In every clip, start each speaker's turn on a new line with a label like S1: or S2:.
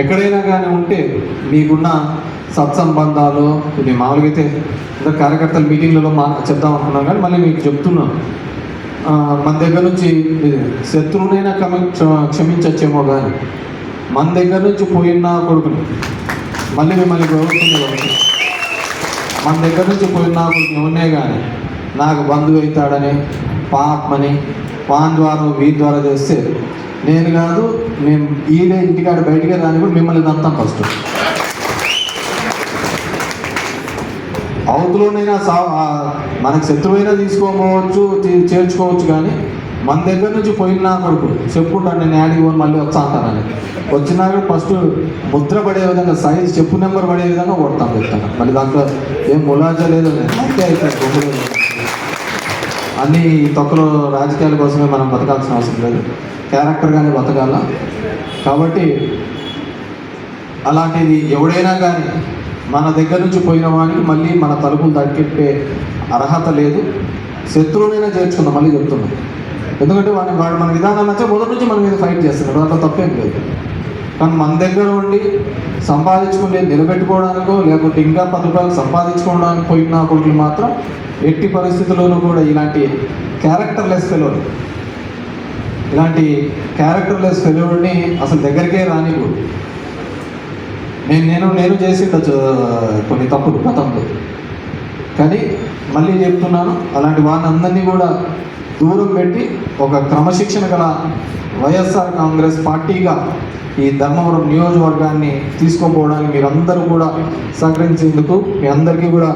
S1: ఎక్కడైనా కానీ ఉంటే మీకున్న సత్సంబంధాలు ఇది మామూలుగా అయితే ఇంకా కార్యకర్తల మీటింగ్లలో చెప్దాం అనుకున్నాం, కానీ మళ్ళీ మీకు చెప్తున్నాను, మన దగ్గర నుంచి శత్రువునైనా క్షమించచ్చేమో, కానీ మన దగ్గర నుంచి పోయిన కొడుకుని మళ్ళీ మిమ్మల్ని గౌరవిస్తుంది. మన దగ్గర నుంచి పోయిన కొడుకుని ఎవరినే కానీ నాకు బంధువు అవుతాడని పాపమని పాన్ ద్వారా వీరి ద్వారా చేస్తే నేను కాదు, మేము ఈడే ఇంటికాడ బయటికి రాని కూడా మిమ్మల్ని దంతాం ఫస్ట్. అవతలోనైనా మనకు శత్రువైనా తీసుకోవచ్చు చేర్చుకోవచ్చు, కానీ మన దగ్గర నుంచి పోయిన కొడుకు చెప్పుకుంటాను నేను యాడికి పోను మళ్ళీ వచ్చా అంటానని వచ్చినాక ఫస్ట్ ముద్ర పడే విధంగా సైజ్ చెప్పు నెంబర్ పడే విధంగా కొడతాను చెప్తాను. మళ్ళీ దాంట్లో ఏం ములాజా లేదు, అంతే అవుతాయి. అన్నీ తొక్కలో రాజకీయాల కోసమే మనం బతకాల్సిన అవసరం లేదు, క్యారెక్టర్గానే బతకాల. కాబట్టి అలాంటిది ఎవడైనా కానీ మన దగ్గర నుంచి పోయిన వాడికి మళ్ళీ మన తలుపులు తగ్గిపెట్టే అర్హత లేదు. శత్రువునైనా చేర్చుకుందాం, మళ్ళీ చెప్తున్నాం. ఎందుకంటే వాడు మన విధానాలు నచ్చే మొదటి నుంచి మన మీద ఫైట్ చేస్తున్నాడు, దాంట్లో తప్పేం లేదు. కానీ మన దగ్గర ఉండి సంపాదించుకుని నిలబెట్టుకోవడానికో లేకుంటే ఇంకా 10 రూపాయలు సంపాదించుకోవడానికి పోయిన కొడుకులు మాత్రం ఎట్టి పరిస్థితుల్లోనూ కూడా ఇలాంటి క్యారెక్టర్లెస్ ఫెలోని అసలు దగ్గరికే రానివ్వడు. నేను చేసి కొన్ని తప్పులు గతంలో, కానీ మళ్ళీ చెప్తున్నాను, అలాంటి వాళ్ళందరినీ కూడా దూరం పెట్టి ఒక క్రమశిక్షణ గల వైఎస్ఆర్ కాంగ్రెస్ పార్టీగా ఈ ధర్మవరం నియోజకవర్గాన్ని తీసుకోపోవడానికి మీరందరూ కూడా సహకరించేందుకు మీ అందరికీ కూడా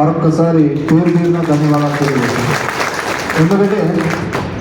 S1: మరొక్కసారి పేరు ధన్యవాదాలు తెలియజేస్తున్నాను. ఎందుకంటే